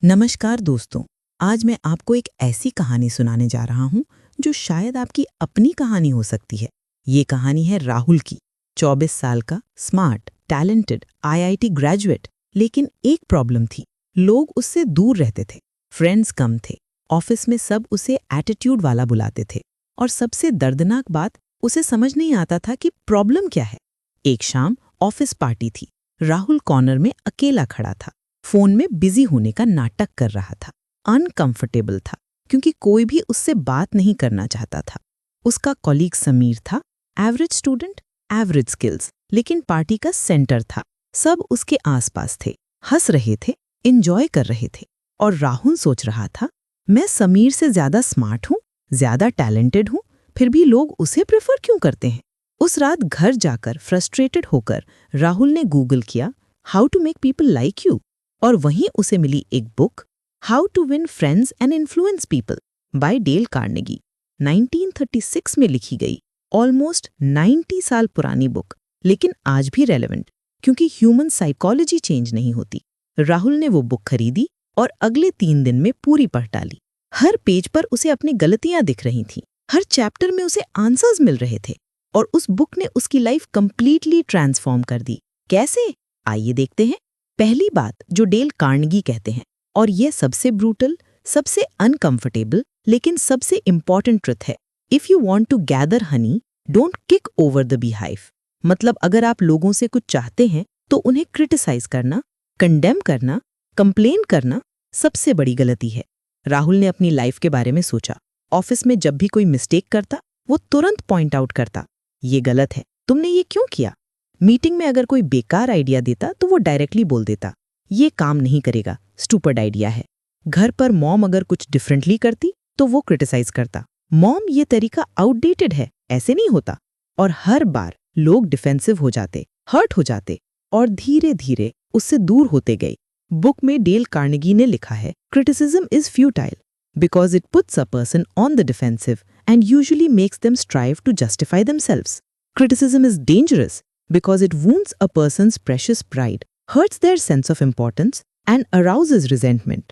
नमस्कार दोस्तों। आज मैं आपको एक ऐसी कहानी सुनाने जा रहा हूं जो शायद आपकी अपनी कहानी हो सकती है। ये कहानी है राहुल की। 24 साल का, स्मार्ट, टैलेंटेड, आईआईटी ग्रेजुएट। लेकिन एक प्रॉब्लम थी, लोग उससे दूर रहते थे, फ्रेंड्स कम थे, ऑफिस में सब उसे एटीट्यूड वाला बुलाते थे। और सबसे दर्दनाक बात, उसे समझ नहीं आता था कि प्रॉब्लम क्या है। एक शाम ऑफिस पार्टी थी। राहुल कॉर्नर में अकेला खड़ा था, फोन में बिजी होने का नाटक कर रहा था। अनकंफर्टेबल था क्योंकि कोई भी उससे बात नहीं करना चाहता था। उसका कॉलीग समीर था, एवरेज स्टूडेंट, एवरेज स्किल्स, लेकिन पार्टी का सेंटर था। सब उसके आसपास थे, हंस रहे थे, एंजॉय कर रहे थे। और राहुल सोच रहा था, मैं समीर से ज्यादा स्मार्ट हूँ, ज्यादा टैलेंटेड हूँ, फिर भी लोग उसे प्रेफर क्यों करते हैं। उस रात घर जाकर फ्रस्ट्रेटेड होकर राहुल ने गूगल किया, how to make people like you. और वहीं उसे मिली एक book, how to win friends and influence people by Dale Carnegie. 1936 में लिखी गई, ऑलमोस्ट 90 साल पुरानी बुक, लेकिन आज भी रेलेवेंट, क्योंकि ह्यूमन साइकोलॉजी चेंज नहीं होती। राहुल ने वो बुक खरीदी और अगले 3 दिन में पूरी पढ़ डाली। हर पेज पर उसे अपनी गलतियां दिख रही थीं, हर चैप्टर में उसे आंसर्स मिल रहे थे। और उस बुक ने उसकी लाइफ कंप्लीटली ट्रांसफॉर्म कर दी। कैसे? आइए देखते हैं। पहली बात जो डेल कार्नेगी कहते हैं, और यह सबसे ब्रूटल, सबसे अनकंफर्टेबल, लेकिन सबसे इंपॉर्टेंट ट्रुथ है, if you want to gather honey, don't kick over the beehive. मतलब अगर आप लोगों से कुछ चाहते हैं तो उन्हें क्रिटिसाइज करना, कंडेम करना, कंप्लेन करना सबसे बड़ी गलती है। राहुल ने अपनी लाइफ के बारे में सोचा। ऑफिस में जब भी कोई मिस्टेक करता, वो तुरंत पॉइंट आउट करता, ये गलत है, तुमने ये क्यों किया। मीटिंग में अगर कोई बेकार आइडिया देता तो वो डायरेक्टली बोल देता, ये काम नहीं करेगा, स्टूपिड आइडिया है। घर पर मॉम अगर कुछ डिफरेंटली करती तो वो क्रिटिसाइज करता, मॉम ये तरीका आउटडेटेड है, ऐसे नहीं होता। और हर बार लोग डिफेंसिव हो जाते, हर्ट हो जाते और धीरे धीरे उससे दूर होते गए। बुक में डेल कार्नेगी ने लिखा है, criticism is futile because it puts a person on the defensive and usually makes them strive to justify themselves. Criticism is dangerous because it wounds a person's precious pride, hurts their sense of importance and arouses resentment.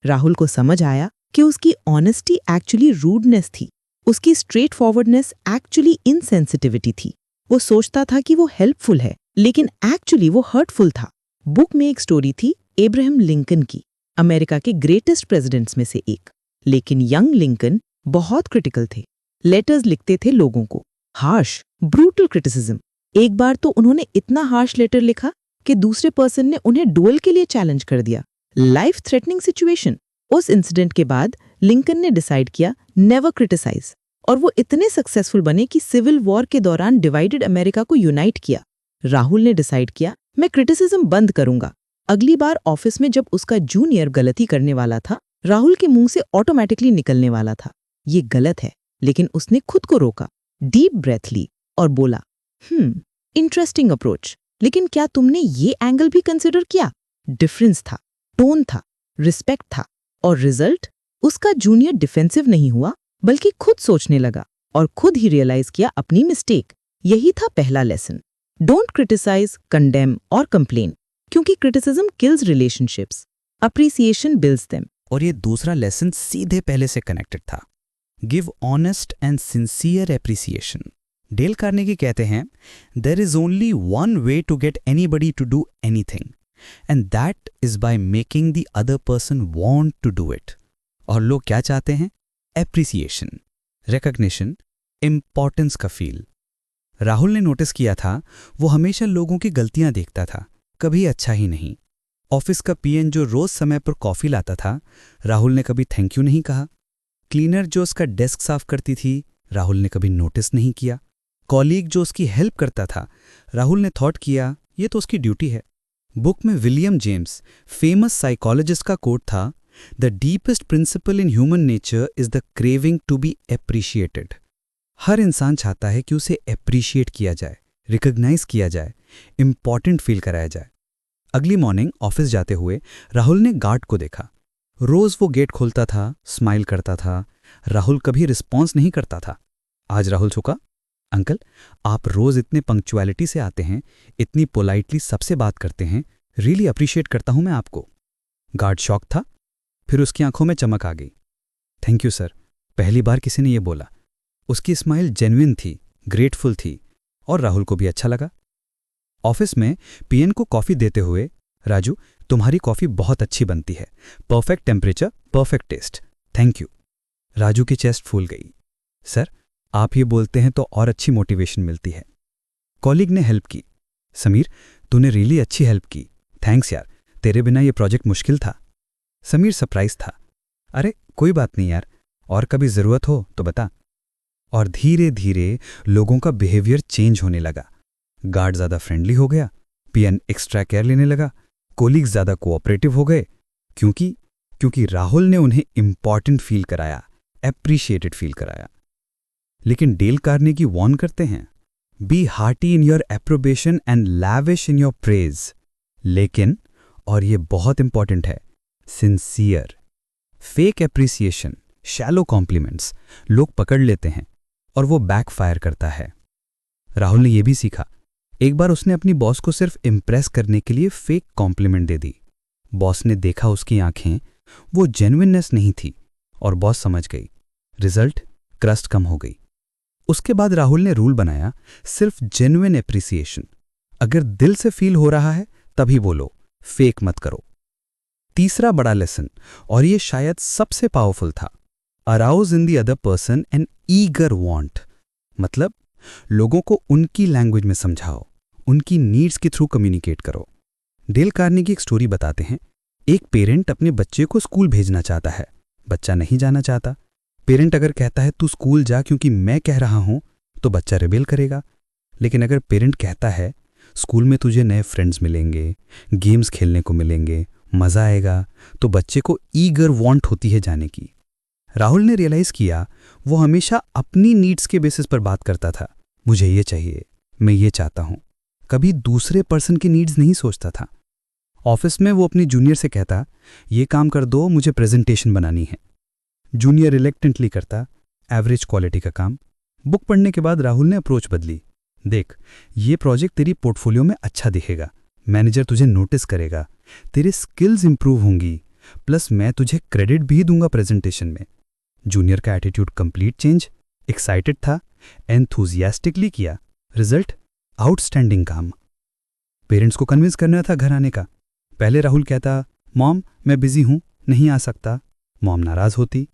Rahul को समझ आया कि उसकी honesty actually rudeness थी, उसकी straight forwardness actually insensitivity थी। वो सोचता था कि वो हेल्पफुल है, लेकिन एक्चुअली वो हर्टफुल था। बुक में एक स्टोरी थी एब्राहम लिंकन की, अमेरिका के ग्रेटेस्ट प्रेसिडेंट्स में से एक। लेकिन यंग लिंकन बहुत क्रिटिकल थे, लेटर्स लिखते थे लोगों को, हार्श, ब्रूटल क्रिटिसिज्म। एक बार तो उन्होंने इतना हार्श लेटर लिखा कि दूसरे पर्सन ने उन्हें डुएल के लिए चैलेंज कर दिया, लाइफ थ्रेटनिंग सिचुएशन। उस इंसिडेंट के बाद लिंकन ने डिसाइड किया, नेवर क्रिटिसाइज, और वो इतने सक्सेसफुल बने कि सिविल वॉर के दौरान डिवाइडेड अमेरिका को यूनाइट किया। राहुल ने डिसाइड किया, मैं क्रिटिसिज्म बंद करूंगा। अगली बार ऑफिस में जब उसका जूनियर गलती करने वाला था, राहुल के मुंह से ऑटोमेटिकली निकलने वाला था, ये गलत है, लेकिन उसने खुद को रोका, डीप ब्रेथ ली और बोला, इंटरेस्टिंग अप्रोच, लेकिन क्या तुमने ये एंगल भी कंसिडर किया। डिफरेंस था, टोन था, रिस्पेक्ट था, और रिजल्ट, उसका जूनियर डिफेंसिव नहीं हुआ, बल्कि खुद सोचने लगा और खुद ही रियलाइज किया अपनी मिस्टेक। यही था पहला लेसन, डोंट क्रिटिसाइज, कंडेम और कंप्लेन, क्योंकि criticism kills relationships, appreciation builds them. और ये दूसरा लेसन सीधे पहले से कनेक्टेड था, give honest and sincere appreciation. Dale Carnegie कहते हैं, there is only one way to get anybody to do anything, and that is by making the other person want to do it. और लोग क्या चाहते हैं? Appreciation, recognition, importance का feel. Rahul ने notice किया था, वो हमेशा लोगों की गलतियां देखता था, कभी अच्छा ही नहीं। ऑफिस का पीएन जो रोज समय पर कॉफी लाता था, राहुल ने कभी थैंक यू नहीं कहा। क्लीनर जो उसका डेस्क साफ करती थी, राहुल ने कभी नोटिस नहीं किया। कॉलीग जो उसकी हेल्प करता था, राहुल ने थॉट किया, ये तो उसकी ड्यूटी है। बुक में विलियम जेम्स, फेमस साइकोलॉजिस्ट का कोट था, the deepest principle in human nature is the craving to be appreciated. हर इंसान चाहता है कि उसे एप्रिशिएट किया जाए, रिकॉग्नाइज किया जाए, इंपॉर्टेंट फील कराया जाए। अगली मॉर्निंग ऑफिस जाते हुए राहुल ने गार्ड को देखा। रोज वो गेट खोलता था, स्माइल करता था, राहुल कभी रिस्पॉन्स नहीं करता था। आज राहुल झुका, अंकल, आप रोज इतने पंक्चुअलिटी से आते हैं, इतनी पोलाइटली सबसे बात करते हैं, रियली अप्रिशिएट करता हूं मैं आपको। गार्ड शॉक था, फिर उसकी आंखों में चमक आ गई। थैंक यू सर, पहली बार किसी ने ये बोला। उसकी स्माइल जेन्युइन थी, ग्रेटफुल थी, और राहुल को भी अच्छा लगा। ऑफिस में पीएन को कॉफी देते हुए, राजू तुम्हारी कॉफी बहुत अच्छी बनती है, perfect temperature, perfect taste, thank you. Raju की चेस्ट फूल गई। सर, आप ये बोलते हैं तो और अच्छी मोटिवेशन मिलती है। कॉलीग ने हेल्प की। समीर, तूने रियली अच्छी हेल्प की, थैंक्स यार, तेरे बिना ये प्रोजेक्ट मुश्किल था। समीर सरप्राइज था। अरे कोई बात नहीं यार, और कभी ज़रूरत हो तो बता। और धीरे धीरे लोगों का बिहेवियर चेंज होने लगा। गार्ड ज़्यादा फ्रेंडली हो गया, पीएन एक्स्ट्रा केयर लेने लगा, कोलीग्स ज़्यादा कोऑपरेटिव हो गए, क्योंकि राहुल ने उन्हें इंपॉर्टेंट फील कराया, एप्रिशिएटेड फील कराया। लेकिन डेल कार्नेगी वॉर्न करते हैं, be hearty in your approbation and lavish in your praise. लेकिन, और ये बहुत इंपॉर्टेंट है, sincere. Fake appreciation, shallow compliments लोग पकड़ लेते हैं और वो बैकफायर करता है। राहुल ने यह भी सीखा। एक बार उसने अपनी बॉस को सिर्फ इम्प्रेस करने के लिए फेक कॉम्प्लीमेंट दे दी। बॉस ने देखा उसकी आंखें, वो जेन्युइननेस नहीं थी, और बॉस समझ गई। रिजल्ट, क्रस्ट कम हो गई। उसके बाद राहुल ने रूल बनाया, सिर्फ जेन्युइन एप्रिसिएशन। अगर दिल से फील हो रहा है तभी बोलो, फेक मत करो। तीसरा बड़ा लेसन, और ये शायद सबसे पावरफुल था, arouse in the other person an eager want. मतलब लोगों को उनकी लैंग्वेज में समझाओ, उनकी नीड्स के थ्रू कम्युनिकेट करो। डेल कार्नेगी एक स्टोरी बताते हैं। एक पेरेंट अपने बच्चे को स्कूल भेजना चाहता है, बच्चा नहीं जाना चाहता। पेरेंट अगर कहता है तू स्कूल जा क्योंकि मैं कह रहा हूं, तो बच्चा रिबेल करेगा। लेकिन अगर पेरेंट कहता है स्कूल में तुझे नए फ्रेंड्स मिलेंगे, गेम्स खेलने को मिलेंगे, मजा आएगा, तो बच्चे को ईगर वांट होती है जाने की। राहुल ने रियलाइज किया वो हमेशा अपनी नीड्स के बेसिस पर बात करता था। मुझे ये चाहिए, मैं ये चाहता हूं। कभी दूसरे पर्सन की नीड्स नहीं सोचता था। ऑफिस में वो अपनी जूनियर से कहता, ये काम कर दो, मुझे प्रेजेंटेशन बनानी है। जूनियर रिलेक्टेंटली करता, एवरेज क्वालिटी का काम। बुक पढ़ने के बाद राहुल ने अप्रोच बदली। देख, ये प्रोजेक्ट तेरी पोर्टफोलियो में अच्छा दिखेगा, मैनेजर तुझे नोटिस करेगा, तेरे स्किल्स इंप्रूव होंगी, प्लस मैं तुझे क्रेडिट भी दूंगा प्रेजेंटेशन में। जूनियर का एटीट्यूड कंप्लीट चेंज, एक्साइटेड था, एंथुजियास्टिकली किया। रिजल्ट, आउटस्टैंडिंग काम। पेरेंट्स को कन्विंस करना था घर आने का। पहले राहुल कहता, मॉम मैं बिजी हूं, नहीं आ सकता। मॉम नाराज होती।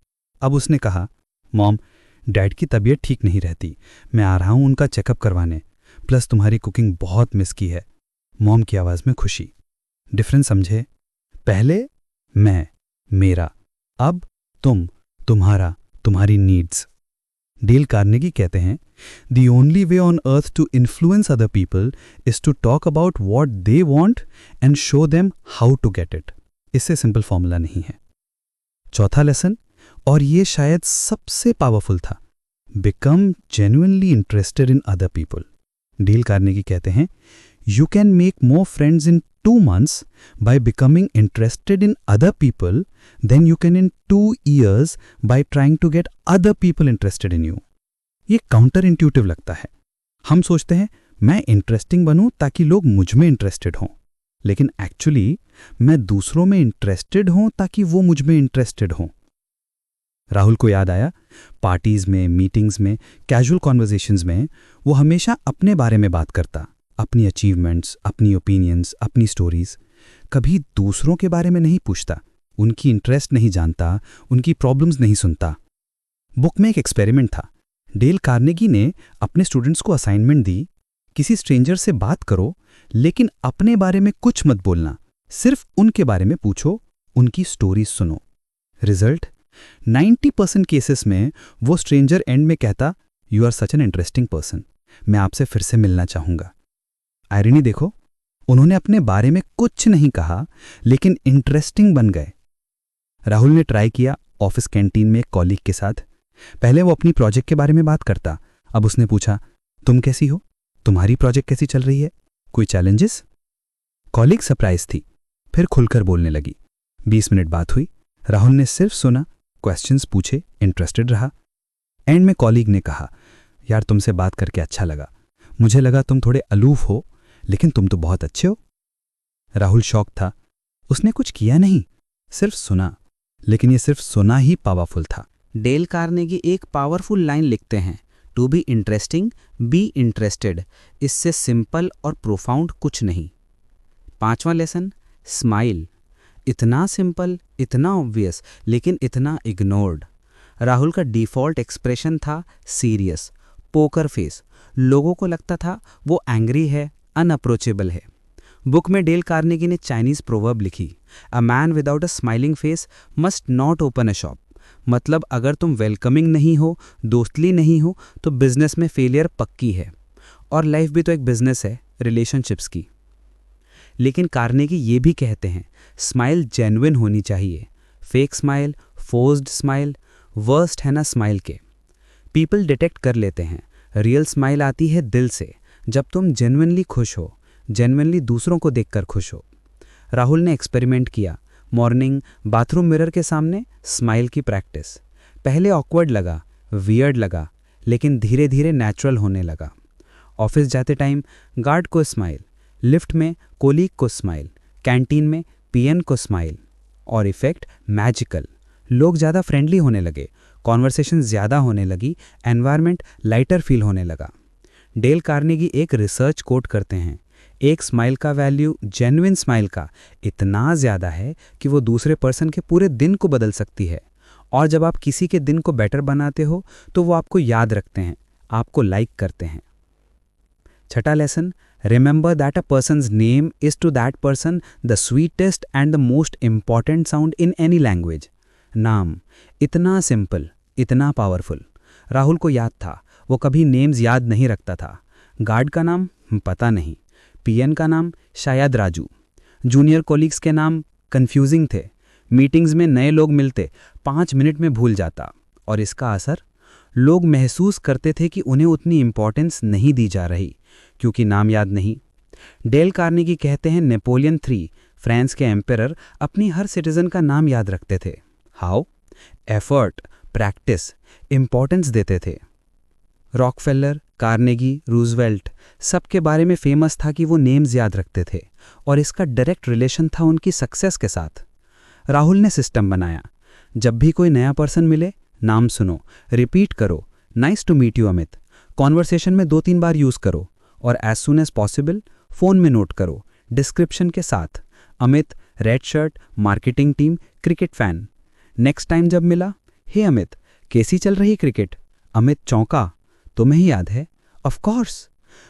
अब उसने कहा, मॉम डैड की तबीयत ठीक नहीं रहती, मैं आ रहा हूं उनका चेकअप करवाने, प्लस तुम्हारी कुकिंग बहुत मिस की है। मॉम की आवाज में खुशी। डिफरेंस समझे? पहले मैं, मेरा, अब तुम, तुम्हारा, तुम्हारी नीड्स। डेल कार्नेगी कहते हैं, the only way on earth to influence other people is to talk about what they want and show them how to get it. इससे सिंपल फॉर्मूला नहीं है। चौथा लेसन, और ये शायद सबसे पावरफुल था, become genuinely interested in other people. Del Carnegie कहते हैं, you can make more friends in 2 months by becoming interested in other people than you can in 2 years by trying to get other people interested in you. ये counter intuitive लगता है। हम सोचते हैं मैं interesting बनूं ताकि लोग मुझ में इंटरेस्टेड हों, लेकिन एक्चुअली मैं दूसरों में इंटरेस्टेड हूं ताकि वो मुझ में इंटरेस्टेड हों। राहुल को याद आया, पार्टीज में, मीटिंग्स में, कैजुअल कॉन्वर्जेशंस में वो हमेशा अपने बारे में बात करता, अपनी अचीवमेंट्स, अपनी ओपिनियंस, अपनी स्टोरीज। कभी दूसरों के बारे में नहीं पूछता, उनकी इंटरेस्ट नहीं जानता, उनकी प्रॉब्लम्स नहीं सुनता। बुक में एक एक्सपेरिमेंट था। डेल कार्नेगी ने अपने स्टूडेंट्स को असाइनमेंट दी, किसी स्ट्रेंजर से बात करो लेकिन अपने बारे में कुछ मत बोलना, सिर्फ उनके बारे में पूछो, उनकी स्टोरीज सुनो। रिजल्ट, 90% केसेस में वो स्ट्रेंजर एंड में कहता, you are such an interesting person, मैं आपसे फिर से मिलना चाहूंगा। आयरनी देखो, उन्होंने अपने बारे में कुछ नहीं कहा लेकिन इंटरेस्टिंग बन गए। राहुल ने ट्राई किया ऑफिस कैंटीन में एक कॉलीग के साथ। पहले वो अपनी प्रोजेक्ट के बारे में बात करता, अब उसने पूछा, तुम कैसी हो, तुम्हारी प्रोजेक्ट कैसी चल रही है, कोई चैलेंजेस? कॉलीग सरप्राइज थी, फिर खुलकर बोलने लगी। 20 मिनट बात हुई, राहुल ने सिर्फ सुना, क्वेश्चंस पूछे, इंटरेस्टेड रहा। एंड में कॉलीग ने कहा, यार तुमसे बात करके अच्छा लगा, मुझे लगा तुम थोड़े अलूफ हो लेकिन तुम तो बहुत अच्छे हो। राहुल शॉक था, उसने कुछ किया नहीं, सिर्फ सुना, लेकिन ये सिर्फ सुना ही पावरफुल था। डेल कार्नेगी एक पावरफुल लाइन लिखते हैं, to be interesting be interested. इससे सिंपल और प्रोफाउंड कुछ नहीं। 5वां लेसन, स्माइल। इतना सिंपल, इतना ऑब्वियस, लेकिन इतना इग्नोर्ड। राहुल का डिफ़ॉल्ट एक्सप्रेशन था सीरियस, पोकर फेस। लोगों को लगता था वो एंग्री है, अनअप्रोचेबल है। बुक में डेल कार्नेगी ने चाइनीज़ प्रोवर्ब लिखी, a man without a smiling face must not open a shop. मतलब अगर तुम वेलकमिंग नहीं हो, दोस्तली नहीं हो, तो बिजनेस में फेलियर पक्की है। और लाइफ भी तो एक बिजनेस है, रिलेशनशिप्स की। लेकिन कार्नेगी ये भी कहते हैं, स्माइल जेन्युइन होनी चाहिए। Fake smile, forced smile, worst है ना स्माइल के। पीपल डिटेक्ट कर लेते हैं। रियल स्माइल आती है दिल से, जब तुम जेन्युइनली खुश हो, जेन्युइनली दूसरों को देखकर खुश हो। राहुल ने एक्सपेरिमेंट किया, मॉर्निंग बाथरूम मिरर के सामने स्माइल की प्रैक्टिस। पहले ऑकवर्ड लगा, वियर्ड लगा, लेकिन धीरे धीरे नेचुरल होने लगा। ऑफिस जाते टाइम गार्ड को स्माइल, लिफ्ट में कोलीग को स्माइल, कैंटीन में पीएन को स्माइल, और इफेक्ट मैजिकल। लोग ज़्यादा फ्रेंडली होने लगे, कॉन्वर्सेशन ज़्यादा होने लगी, एनवायरनमेंट लाइटर फील होने लगा। डेल कार्नेगी एक रिसर्च कोट करते हैं, एक स्माइल का वैल्यू जेन्युइन स्माइल का इतना ज़्यादा है कि वो दूसरे पर्सन के पूरे दिन को बदल सकती है। और जब आप किसी के दिन को बेटर बनाते हो तो वो आपको याद रखते हैं, आपको लाइक करते हैं। 6वां lesson, remember that a person's name is to that person the sweetest and the most important sound in any language. नाम इतना सिंपल, इतना पावरफुल। राहुल को याद था, वो कभी नेम्स याद नहीं रखता था। गार्ड का नाम पता नहीं, पीएन का नाम शायद राजू, जूनियर कोलीग्स के नाम कंफ्यूजिंग थे। मीटिंग्स में नए लोग मिलते 5 मिनट में भूल जाता। और इसका असर, लोग महसूस करते थे कि उन्हें उतनी इंपॉर्टेंस नहीं दी जा रही, क्योंकि नाम याद नहीं। डेल कार्नेगी कहते हैं, नेपोलियन 3 फ्रांस के एम्परर अपनी हर सिटीजन का नाम याद रखते थे। हाउ? एफर्ट, प्रैक्टिस, इंपॉर्टेंस देते थे। रॉकफेलर, कार्नेगी, रूजवेल्ट सबके बारे में फेमस था कि वो नेम्स याद रखते थे, और इसका डायरेक्ट रिलेशन था उनकी सक्सेस के साथ। राहुल ने सिस्टम बनाया, जब भी कोई नया पर्सन मिले, नाम सुनो, रिपीट करो, nice to meet you Amit, conversation में 2-3 बार यूज़ करो, और as soon as possible phone में नोट करो, डिस्क्रिप्शन के साथ, Amit, red shirt, marketing team, cricket fan. Next time जब मिला, हे अमित, कैसी चल रही क्रिकेट? अमित चौंका, तुम्हें ही याद है? Of course.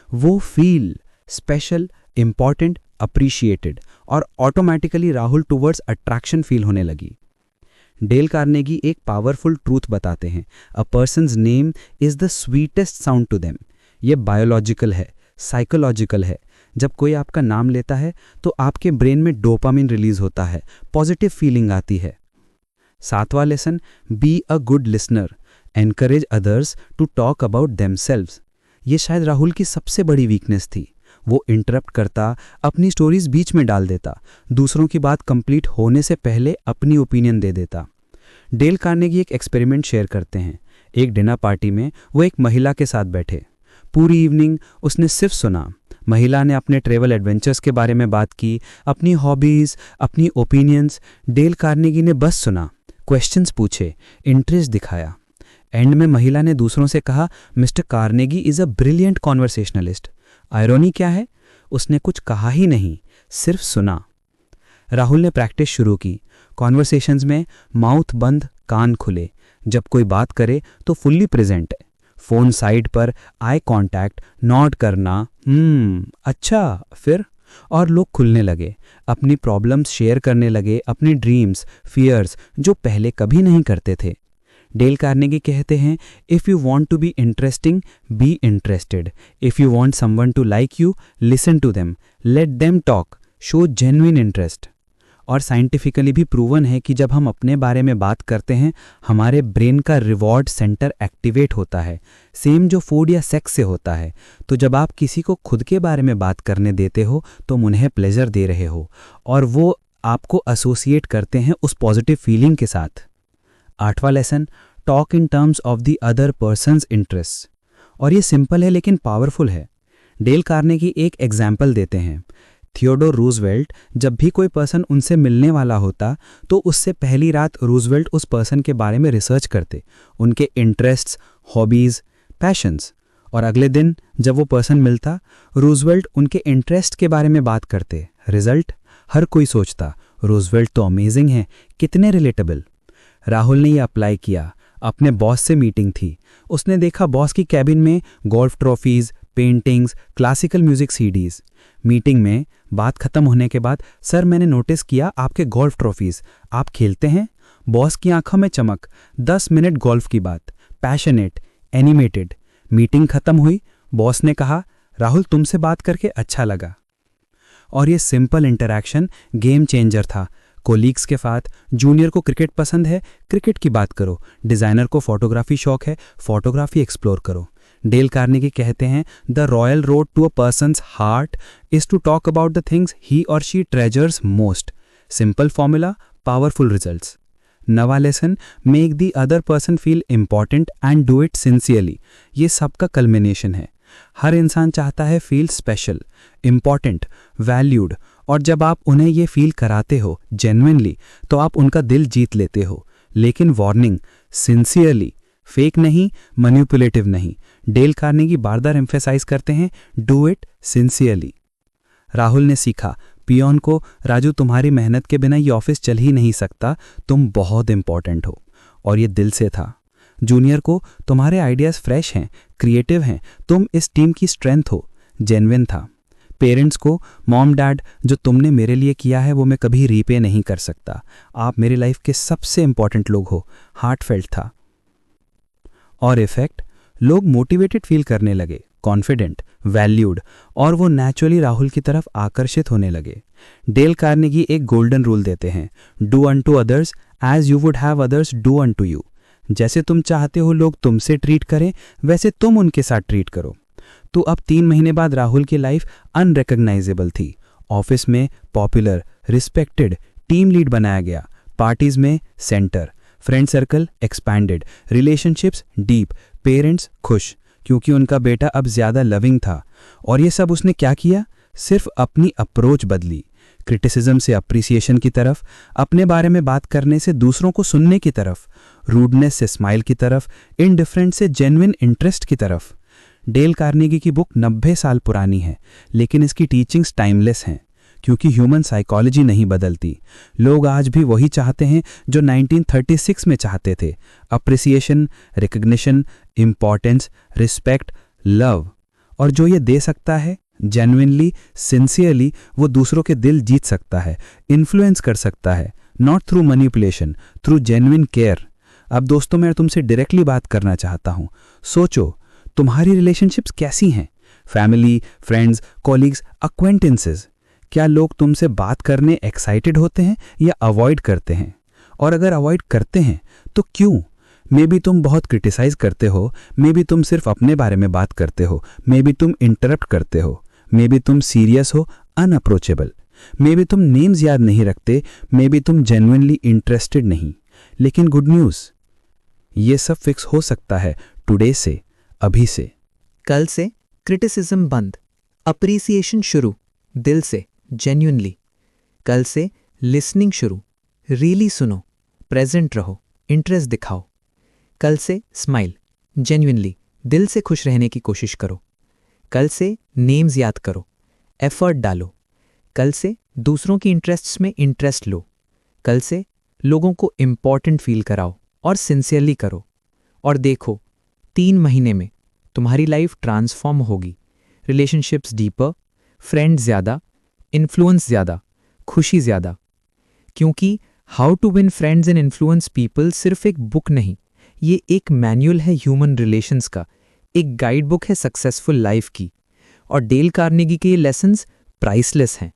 वो फील स्पेशल, इंपॉर्टेंट, अप्रिशिएटेड, और automatically Rahul towards attraction feel होने लगी। डेल कार्नेगी एक पावरफुल ट्रूथ बताते हैं, a person's name is the sweetest sound to them. ये बायोलॉजिकल है, साइकोलॉजिकल है। जब कोई आपका नाम लेता है तो आपके ब्रेन में डोपामिन रिलीज होता है, पॉजिटिव फीलिंग आती है। 7वां lesson, be a good listener, encourage others to talk about themselves. ये शायद राहुल की सबसे बड़ी वीकनेस थी। वो इंटरप्ट करता, अपनी स्टोरीज बीच में डाल देता, दूसरों की बात कंप्लीट होने से पहले अपनी ओपिनियन दे देता। डेल कार्नेगी एक एक्सपेरिमेंट शेयर करते हैं। एक डिनर पार्टी में वो एक महिला के साथ बैठे। पूरी इवनिंग उसने सिर्फ सुना। महिला ने अपने ट्रैवल एडवेंचर्स के बारे में बात की, अपनी हॉबीज़, अपनी ओपिनियंस। डेल कार्नेगी ने बस सुना, क्वेश्चंस पूछे, इंटरेस्ट दिखाया। एंड में महिला ने दूसरों से कहा, mister Carnegie is a brilliant conversationalist. Irony क्या है? उसने कुछ कहा ही नहीं, सिर्फ सुना। राहुल ने प्रैक्टिस शुरू की। कॉन्वर्सेशंस में माउथ बंद, कान खुले। जब कोई बात करे तो फुल्ली प्रेजेंट है। फ़ोन साइड पर, आई कांटेक्ट, नॉड करना, अच्छा, फिर। और लोग खुलने लगे, अपनी प्रॉब्लम्स शेयर करने लगे, अपनी ड्रीम्स, फियर्स, जो पहले कभी नहीं करते थे। डेल कार्नेगी कहते हैं, if you want to be interesting, be interested. If you want someone to like you, listen to them, let them talk, show genuine interest. और साइंटिफिकली भी प्रूवन है कि जब हम अपने बारे में बात करते हैं, हमारे ब्रेन का रिवॉर्ड सेंटर एक्टिवेट होता है, सेम जो फूड या सेक्स से होता है। तो जब आप किसी को खुद के बारे में बात करने देते हो तो उन्हें प्लेजर दे रहे हो, और वो आपको एसोसिएट करते हैं उस पॉजिटिव फीलिंग के साथ। 8वां lesson, talk in terms of the other person's interest. और ये सिंपल है लेकिन पावरफुल है। डेल कार्नेगी एक एग्जाम्पल देते हैं। थियोडोर रूजवेल्ट जब भी कोई पर्सन उनसे मिलने वाला होता तो उससे पहली रात रूजवेल्ट उस पर्सन के बारे में रिसर्च करते, उनके इंटरेस्ट्स, हॉबीज़, पैशंस, और अगले दिन जब वो पर्सन मिलता रूजवेल्ट उनके इंटरेस्ट के बारे में बात करते। रिजल्ट, हर कोई सोचता रूजवेल्ट तो अमेजिंग है, कितने रिलेटेबल। राहुल ने ये अप्लाई किया। अपने बॉस से मीटिंग थी। उसने देखा बॉस की कैबिन में golf trophies, paintings, classical music CDs. Meeting में बात खत्म होने के बाद, सर मैंने नोटिस किया आपके गोल्फ ट्रॉफीज़, आप खेलते हैं? बॉस की आंखों में चमक। 10 मिनट गोल्फ की बात, पैशनेट, एनिमेटेड। मीटिंग खत्म हुई। बॉस ने कहा, राहुल तुमसे बात करके अच्छा लगा। और ये सिंपल इंटरैक्शन गेम चेंजर था। कोलीग्स के साथ, जूनियर को क्रिकेट पसंद है, क्रिकेट की बात करो। डिज़ाइनर को फोटोग्राफी शौक है, फोटोग्राफी एक्सप्लोर करो। डेल कार्नेगी कहते हैं, the royal road to a person's heart is to talk about the things he और she treasures most. Simple formula, powerful results. नवा lesson, make the other person feel important and do it sincerely. ये सबका culmination है। हर इंसान चाहता है feel special, important, valued, और जब आप उन्हें ये फील कराते हो जेन्युइनली तो आप उनका दिल जीत लेते हो। लेकिन वार्निंग, सिंसियरली, फेक नहीं, मैनिपुलेटिव नहीं। डेल कार्नेगी बार-बार एम्फेसाइज करते हैं, डू इट सिंसियरली। राहुल ने सीखा पियोन को, राजू तुम्हारी मेहनत के बिना ये ऑफिस चल ही नहीं सकता, तुम बहुत इंपॉर्टेंट हो, और ये दिल से था। जूनियर को, तुम्हारे आइडियाज़ फ्रेश हैं, क्रिएटिव हैं, तुम इस टीम की स्ट्रेंथ हो, जेन्युइन था। पेरेंट्स को, मॉम डैड जो तुमने मेरे लिए किया है वो मैं कभी रीपे नहीं कर सकता, आप मेरी लाइफ के सबसे इंपॉर्टेंट लोग हो, हार्टफेल्ट था। और इफेक्ट, लोग मोटिवेटेड फील करने लगे, कॉन्फिडेंट, वैल्यूड, और वो नेचुरली राहुल की तरफ आकर्षित होने लगे। डेल कार्नेगी एक गोल्डन रूल देते हैं, do unto others as you would have others do unto you. जैसे तुम चाहते हो लोग तुमसे ट्रीट करें, वैसे तुम उनके साथ ट्रीट करो। तो अब 3 महीने बाद राहुल की लाइफ अनरिकग्नाइजेबल थी। ऑफिस में पॉपुलर, रिस्पेक्टेड, टीम लीड बनाया गया, पार्टीज में centre, friend circle expanded, relationships deep, parents खुश क्योंकि उनका बेटा अब ज़्यादा लविंग था। और ये सब उसने क्या किया? सिर्फ अपनी अप्रोच बदली, क्रिटिसिज्म से अप्रिसिएशन की तरफ, अपने बारे में बात करने से दूसरों को सुनने की तरफ, रूडनेस से स्माइल की तरफ, इनडिफरेंट से जेन्युइन इंटरेस्ट की तरफ। डेल कार्नेगी की बुक 90 साल पुरानी है, लेकिन इसकी टीचिंग्स टाइमलेस हैं, क्योंकि ह्यूमन साइकोलॉजी नहीं बदलती। लोग आज भी वही चाहते हैं जो 1936 में चाहते थे, appreciation, recognition, importance, respect, love. और जो ये दे सकता है जेन्युइनली, सिंसियरली, वो दूसरों के दिल जीत सकता है, इन्फ्लुएंस कर सकता है, not through manipulation, through genuine care. अब दोस्तों मैं तुमसे डायरेक्टली बात करना चाहता हूँ। सोचो तुम्हारी रिलेशनशिप्स कैसी हैं? Family, friends, colleagues, acquaintances. क्या लोग तुमसे बात करने एक्साइटेड होते हैं या अवॉइड करते हैं? और अगर अवॉइड करते हैं तो क्यों? मे बी तुम बहुत क्रिटिसाइज करते हो, मे बी तुम सिर्फ अपने बारे में बात करते हो, मे बी तुम इंटरप्ट करते हो, मे बी तुम सीरियस हो, अनअप्रोचेबल, मे बी तुम नेम्स याद नहीं रखते, मे बी तुम जेन्युइनली इंटरेस्टेड नहीं। लेकिन गुड न्यूज़, ये सब फिक्स हो सकता है टुडे से, अभी से। कल से क्रिटिसिज्म बंद, अप्रिसिएशन शुरू, दिल से, जेन्युइनली। कल से लिसनिंग शुरू, रियली सुनो, प्रेजेंट रहो, इंटरेस्ट दिखाओ। कल से स्माइल, जेन्युइनली, दिल से खुश रहने की कोशिश करो। कल से नेम्स याद करो, एफर्ट डालो। कल से दूसरों की इंटरेस्ट्स में इंटरेस्ट लो। कल से लोगों को इम्पॉर्टेंट फील कराओ और सिंसियरली करो। और देखो 3 महीने में तुम्हारी लाइफ ट्रांसफॉर्म होगी। रिलेशनशिप्स डीपर, फ्रेंड्स ज़्यादा, इन्फ्लुएंस ज़्यादा, खुशी ज़्यादा। क्योंकि how to win friends and influence people सिर्फ एक बुक नहीं, ये एक मैनुअल है ह्यूमन रिलेशंस का, एक गाइड बुक है सक्सेसफुल लाइफ की। और डेल कार्नेगी के ये लेसन्स प्राइसलेस हैं।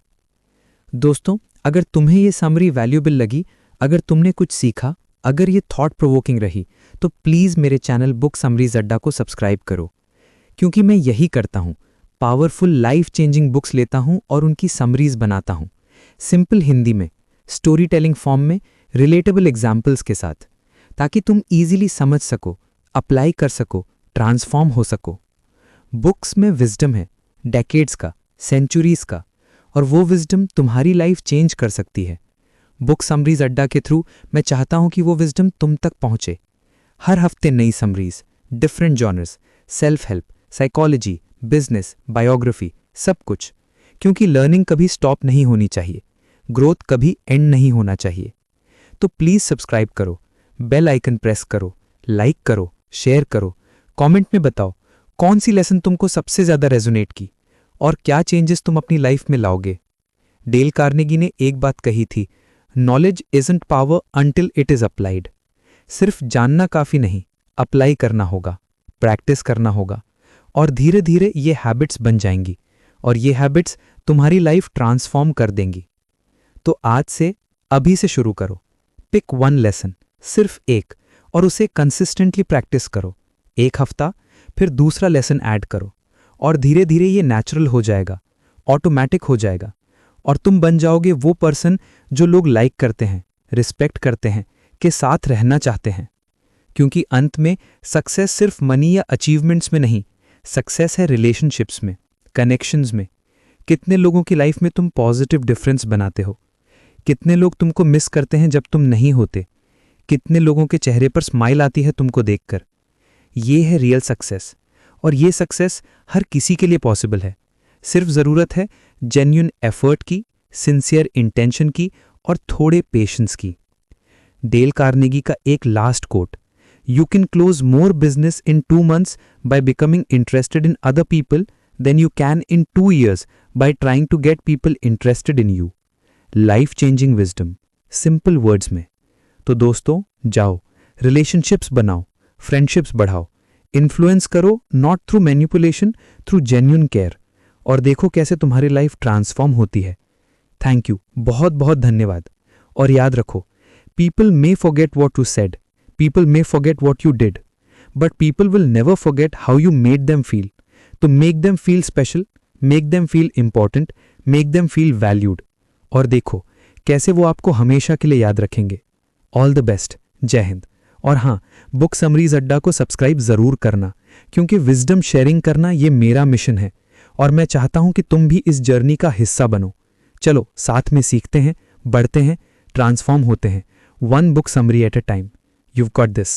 दोस्तों, अगर तुम्हें ये समरी वैल्यूएबल लगी, अगर तुमने कुछ सीखा, अगर ये थॉट प्रोवोकिंग रही, तो प्लीज़ मेरे चैनल बुक समरीज अड्डा को सब्सक्राइब करो, क्योंकि मैं यही करता हूँ। पावरफुल लाइफ चेंजिंग बुक्स लेता हूँ और उनकी समरीज बनाता हूँ, सिंपल हिंदी में, स्टोरी टेलिंग फॉर्म में, रिलेटेबल एग्जाम्पल्स के साथ, ताकि तुम ईजिली समझ सको, अप्लाई कर सको, ट्रांसफॉर्म हो सको। बुक्स में विजडम है, डेकेड्स का, सेंचुरीज का, और वो विजडम तुम्हारी लाइफ चेंज कर सकती है। बुक समरीज अड्डा के थ्रू मैं चाहता हूं कि वो विजडम तुम तक पहुंचे। हर हफ्ते नई summaries, different genres, self help, psychology, business, biography, सब कुछ। क्योंकि लर्निंग कभी स्टॉप नहीं होनी चाहिए, ग्रोथ कभी एंड नहीं होना चाहिए। तो प्लीज़ सब्सक्राइब करो, बेल आइकन प्रेस करो, लाइक करो, शेयर करो, कमेंट में बताओ कौन सी लेसन तुमको सबसे ज़्यादा रेजोनेट की और क्या चेंजेस तुम अपनी लाइफ में लाओगे। डेल कार्नेगी ने एक बात कही थी, knowledge isn't power until it is applied. सिर्फ जानना काफ़ी नहीं, अप्लाई करना होगा, प्रैक्टिस करना होगा, और धीरे धीरे ये हैबिट्स बन जाएंगी और ये हैबिट्स तुम्हारी लाइफ ट्रांसफॉर्म कर देंगी। तो आज से, अभी से शुरू करो। पिक वन लेसन, सिर्फ एक, और उसे कंसिस्टेंटली प्रैक्टिस करो। एक हफ्ता, फिर दूसरा लेसन ऐड करो, और धीरे धीरे ये नेचुरल हो जाएगा, ऑटोमेटिक हो जाएगा, और तुम बन जाओगे वो पर्सन जो लोग लाइक करते हैं, रिस्पेक्ट करते हैं, के साथ रहना चाहते हैं। क्योंकि अंत में सक्सेस सिर्फ मनी या अचीवमेंट्स में नहीं, सक्सेस है रिलेशनशिप्स में, कनेक्शंस में। कितने लोगों की लाइफ में तुम पॉजिटिव डिफरेंस बनाते हो, कितने लोग तुमको मिस करते हैं जब तुम नहीं होते, कितने लोगों के चेहरे पर स्माइल आती है तुमको देखकर। ये है रियल सक्सेस, और ये सक्सेस हर किसी के लिए पॉसिबल है। सिर्फ ज़रूरत है जेन्युइन एफर्ट की, सिंसियर इंटेंशन की, और थोड़े पेशेंस की। डेल कार्नेगी का एक last quote, you can close more business in 2 months by becoming interested in other people than you can in 2 years by trying to get people interested in you. Life changing wisdom, simple words में। तो दोस्तों, जाओ, relationships बनाओ, friendships बढ़ाओ, influence करो, not through manipulation, through genuine care, और देखो कैसे तुम्हारी लाइफ ट्रांसफॉर्म होती है। थैंक यू, बहुत बहुत धन्यवाद। और याद रखो, people may forget what you said, people may forget what you did, but people will never forget how you made them feel. तो make them feel special, make them feel important, make them feel valued, और देखो कैसे वो आपको हमेशा के लिए याद रखेंगे। ऑल द बेस्ट, जय हिंद। और हाँ, बुक समरीज अड्डा को सब्सक्राइब ज़रूर करना, क्योंकि विजडम शेयरिंग करना ये मेरा मिशन है, और मैं चाहता हूं कि तुम भी इस जर्नी का हिस्सा बनो। चलो साथ में सीखते हैं, बढ़ते हैं, ट्रांसफॉर्म होते हैं, one book summary at a time. You've got this.